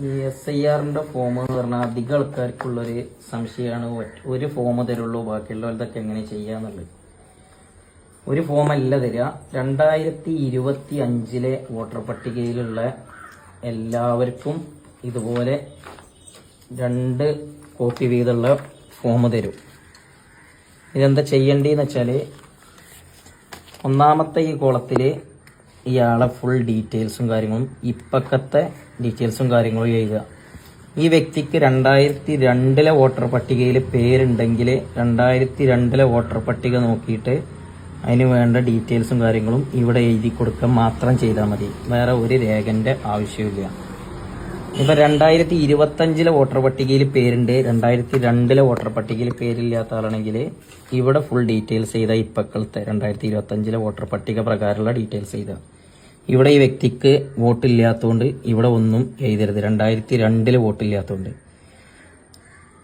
ഈ SIR-ന്റെ ഫോം എന്ന് പറഞ്ഞാൽ അധികം ആൾക്കാർക്കുള്ളൊരു സംശയമാണ്. ഒരു ഫോം തരുള്ളൂ, ബാക്കിയുള്ളവരതൊക്കെ എങ്ങനെ ചെയ്യാന്നുള്ളത്. ഒരു ഫോമല്ല തരിക. 2025 വോട്ടർ പട്ടികയിലുള്ള എല്ലാവർക്കും ഇതുപോലെ 2 കോപ്പി വീതമുള്ള ഫോം തരും. ഇതെന്താ ചെയ്യേണ്ടതെന്ന് വെച്ചാൽ, ഒന്നാമത്തെ ഈ കോളത്തിൽ ഇയാളെ ഫുൾ ഡീറ്റെയിൽസും കാര്യങ്ങളും, ഇപ്പക്കത്തെ ഡീറ്റെയിൽസും കാര്യങ്ങളും എഴുതുക. ഈ വ്യക്തിക്ക് 2002 വോട്ടർ പട്ടികയിൽ പേരുണ്ടെങ്കിൽ 2002 വോട്ടർ പട്ടിക നോക്കിയിട്ട് അതിന് വേണ്ട ഡീറ്റെയിൽസും കാര്യങ്ങളും ഇവിടെ എഴുതി കൊടുക്കുക മാത്രം ചെയ്താൽ മതി. വേറെ ഒരു രേഖന്റെ ആവശ്യമില്ല. ഇപ്പൊ 2025 വോട്ടർ പട്ടികയിൽ പേരുണ്ട്, 2002 വോട്ടർ പട്ടികയിൽ പേരില്ലാത്ത ആളാണെങ്കിൽ ഇവിടെ ഫുൾ ഡീറ്റെയിൽസ് ചെയ്ത ഇപ്പക്കളത്തെ 2025 വോട്ടർ പട്ടിക പ്രകാരമുള്ള ഡീറ്റെയിൽസ് ചെയ്ത. ഇവിടെ ഈ വ്യക്തിക്ക് വോട്ടില്ലാത്തതുകൊണ്ട് ഇവിടെ ഒന്നും എഴുതരുത്. 2002 വോട്ടില്ലാത്തതുകൊണ്ട്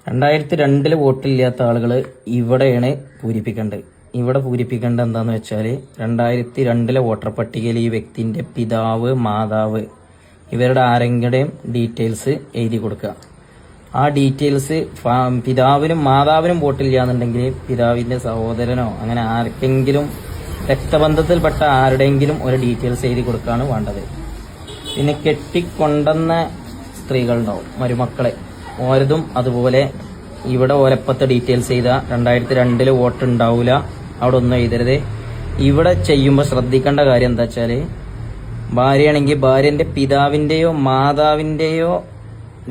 2002 വോട്ടില്ലാത്ത ആളുകൾ ഇവിടെയാണ് പൂരിപ്പിക്കേണ്ടത്. ഇവിടെ പൂരിപ്പിക്കേണ്ടത് എന്താന്ന് വെച്ചാൽ, 2002 വോട്ടർ പട്ടികയിൽ ഈ വ്യക്തിന്റെ പിതാവ്, മാതാവ് ഇവരുടെ ആരെങ്കിലും ഡീറ്റെയിൽസ് എഴുതി കൊടുക്കുക. ആ ഡീറ്റെയിൽസ് പിതാവിനും മാതാവിനും വോട്ടില്ലാന്നുണ്ടെങ്കിൽ പിതാവിന്റെ സഹോദരനോ അങ്ങനെ ആർക്കെങ്കിലും രക്തബന്ധത്തിൽപ്പെട്ട ആരുടെയെങ്കിലും ഒരു ഡീറ്റെയിൽസ് എഴുതി കൊടുക്കുകയാണ് വേണ്ടത്. പിന്നെ കെട്ടിക്കൊണ്ടുവന്ന സ്ത്രീകളുണ്ടാവും, മരുമക്കളെ, ഓരതും അതുപോലെ ഇവിടെ ഓരപ്പത്തെ ഡീറ്റെയിൽസ് ചെയ്ത 2002 വോട്ട് ഉണ്ടാവില്ല, അവിടെ ഒന്നും എഴുതരുത്. ഇവിടെ ചെയ്യുമ്പോൾ ശ്രദ്ധിക്കേണ്ട കാര്യം എന്താ വെച്ചാൽ, ഭാര്യയാണെങ്കിൽ ഭാര്യന്റെ പിതാവിന്റെയോ മാതാവിന്റെയോ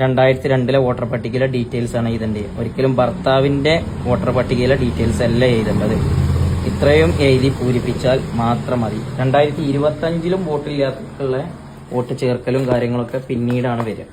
2002 വോട്ടർ പട്ടികയിലെ ഡീറ്റെയിൽസ് ആണ് എഴുതേണ്ടത്. ഒരിക്കലും ഭർത്താവിന്റെ വോട്ടർ പട്ടികയിലെ ഡീറ്റെയിൽസ് അല്ല എഴുതേണ്ടത്. ഇത്രയും എഴുതി പൂരിപ്പിച്ചാൽ മാത്രം മതി. 2025 വോട്ടില്ലാത്തുള്ള വോട്ട് ചേർക്കലും കാര്യങ്ങളൊക്കെ പിന്നീടാണ് വരിക.